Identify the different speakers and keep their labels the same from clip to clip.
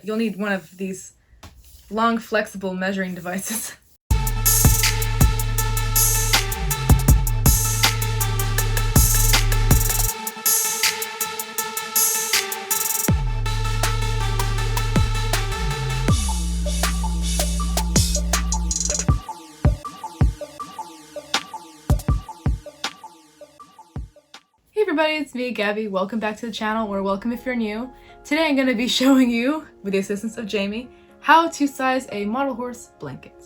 Speaker 1: you'll need one of these long flexible measuring devices. Hey everybody, it's me, Gabby. Welcome back to the channel, or welcome if you're new. Today I'm going to be showing you, with the assistance of Jamie, how to size a model horse blanket.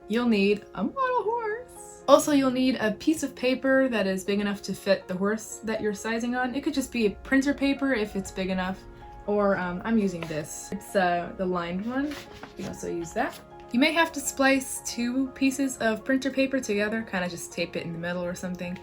Speaker 1: You'll need a model horse. Also, you'll need a piece of paper that is big enough to fit the horse that you're sizing on. It could just be a printer paper if it's big enough, or I'm using this. It's the lined one. You can also use that. You may have to splice two pieces of printer paper together, kind of just tape it in the middle or something.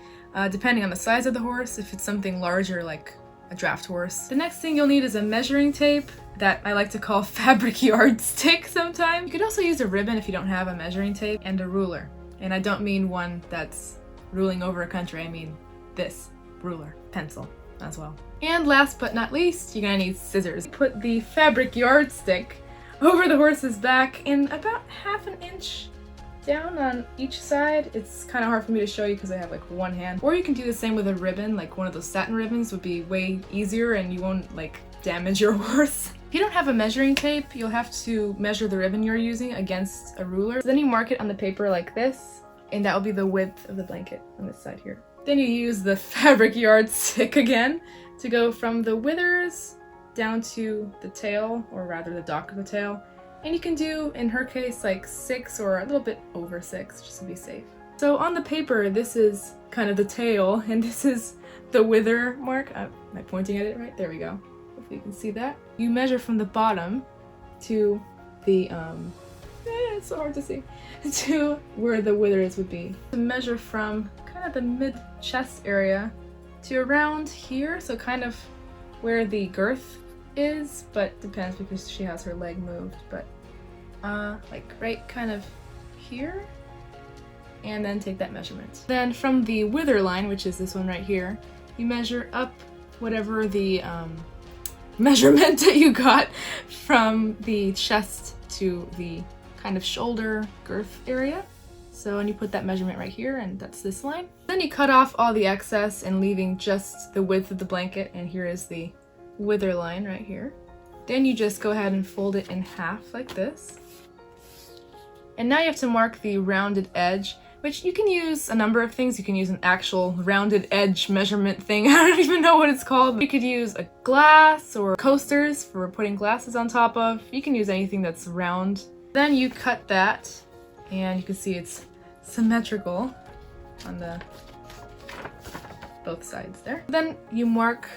Speaker 1: Depending on the size of the horse, if it's something larger like a draft horse. The next thing you'll need is a measuring tape that I like to call fabric yardstick sometimes. You could also use a ribbon if you don't have a measuring tape, and a ruler. And I don't mean one that's ruling over a country, I mean this ruler, pencil as well. And last but not least, you're gonna need scissors. Put the fabric yardstick over the horse's back in about ½ an inch down on each side. It's kind of hard for me to show you because I have like one hand. Or you can do the same with a ribbon, like one of those satin ribbons would be way easier and you won't like damage your horse. If you don't have a measuring tape, you'll have to measure the ribbon you're using against a ruler. So then you mark it on the paper like this, and that will be the width of the blanket on this side here. Then you use the fabric yardstick again to go from the withers down to the tail, or rather the dock of the tail. And you can do, in her case, like 6 or a little bit over 6, just to be safe. So on the paper, this is kind of the tail, and this is the wither mark. Am I pointing at it right? There we go. Hopefully you can see that. You measure from the bottom to the, it's so hard to see, to where the withers would be. To measure from kind of the mid-chest area to around here, so kind of where the girth is, but depends because she has her leg moved, but like right kind of here, and then take that measurement. Then from the wither line, which is this one right here, you measure up whatever the measurement that you got from the chest to the kind of shoulder girth area. So, and you put that measurement right here, and that's this line. Then you cut off all the excess and leaving just the width of the blanket, and here is the wither line right here. Then you just go ahead and fold it in half like this. And now you have to mark the rounded edge, which you can use a number of things. You can use an actual rounded edge measurement thing. I don't even know what it's called. You could use a glass or coasters for putting glasses on top of. You can use anything that's round. Then you cut that, and you can see it's symmetrical on the both sides there. Then you mark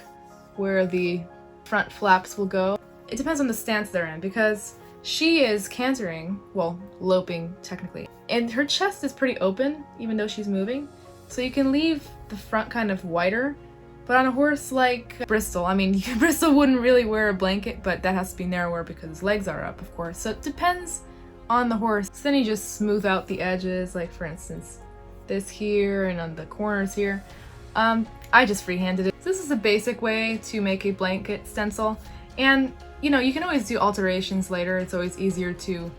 Speaker 1: where the front flaps will go. It depends on the stance they're in, because she is cantering, well, loping technically, and her chest is pretty open even though she's moving, so you can leave the front kind of wider. But on a horse like Bristol, I mean, Bristol wouldn't really wear a blanket, but that has to be narrower because his legs are up, of course, so it depends on the horse. So then you just smooth out the edges, like for instance this here, and on the corners here. I just freehanded it. So this is a basic way to make a blanket stencil, and you know, you can always do alterations later. It's always easier to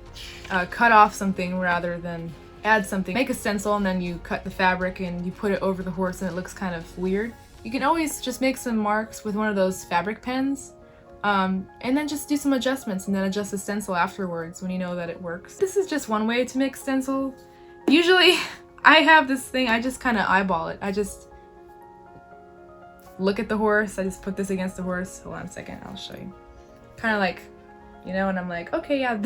Speaker 1: cut off something rather than add something. Make a stencil and then you cut the fabric and you put it over the horse and it looks kind of weird. You can always just make some marks with one of those fabric pens, and then just do some adjustments and then adjust the stencil afterwards when you know that it works. This is just one way to make stencil. Usually I have this thing, I just kind of eyeball it. I just look at the horse, I just put this against the horse. Hold on a second, I'll show you. Kind of like, you know, and I'm like, okay, yeah,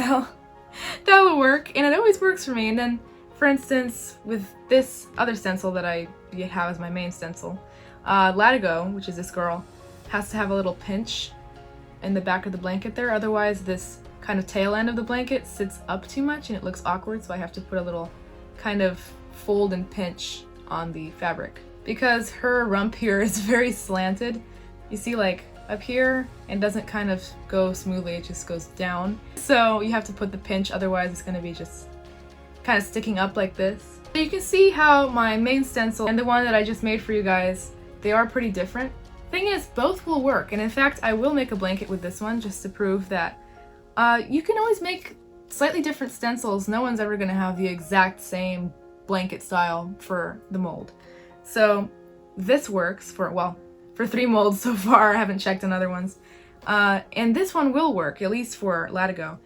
Speaker 1: that'll work, and it always works for me. And then, for instance, with this other stencil that I have as my main stencil, Latigo, which is this girl, has to have a little pinch in the back of the blanket there, otherwise this kind of tail end of the blanket sits up too much and it looks awkward, so I have to put a little kind of fold and pinch on the fabric. Because her rump here is very slanted, you see, like up here, and doesn't kind of go smoothly, it just goes down. So you have to put the pinch, otherwise it's going to be just kind of sticking up like this. So you can see how my main stencil and the one that I just made for you guys, they are pretty different. Thing is, both will work, and in fact I will make a blanket with this one just to prove that You can always make slightly different stencils. No one's ever gonna have the exact same blanket style for the mold. So this works for, well, for 3 molds so far. I haven't checked on other ones. And this one will work, at least for Latigo.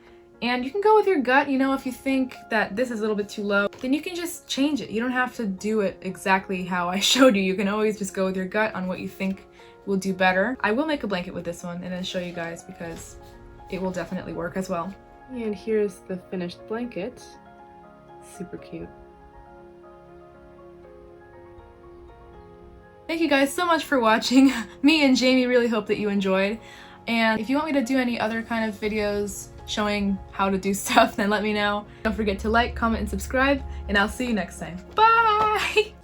Speaker 1: And you can go with your gut, you know, if you think that this is a little bit too low, then you can just change it. You don't have to do it exactly how I showed you. You can always just go with your gut on what you think will do better. I will make a blanket with this one and then show you guys because it will definitely work as well. And here's the finished blanket. Super cute. Thank you guys so much for watching. Me and Jamie really hope that you enjoyed. And if you want me to do any other kind of videos showing how to do stuff, then let me know. Don't forget to like, comment, and subscribe, and I'll see you next time. Bye!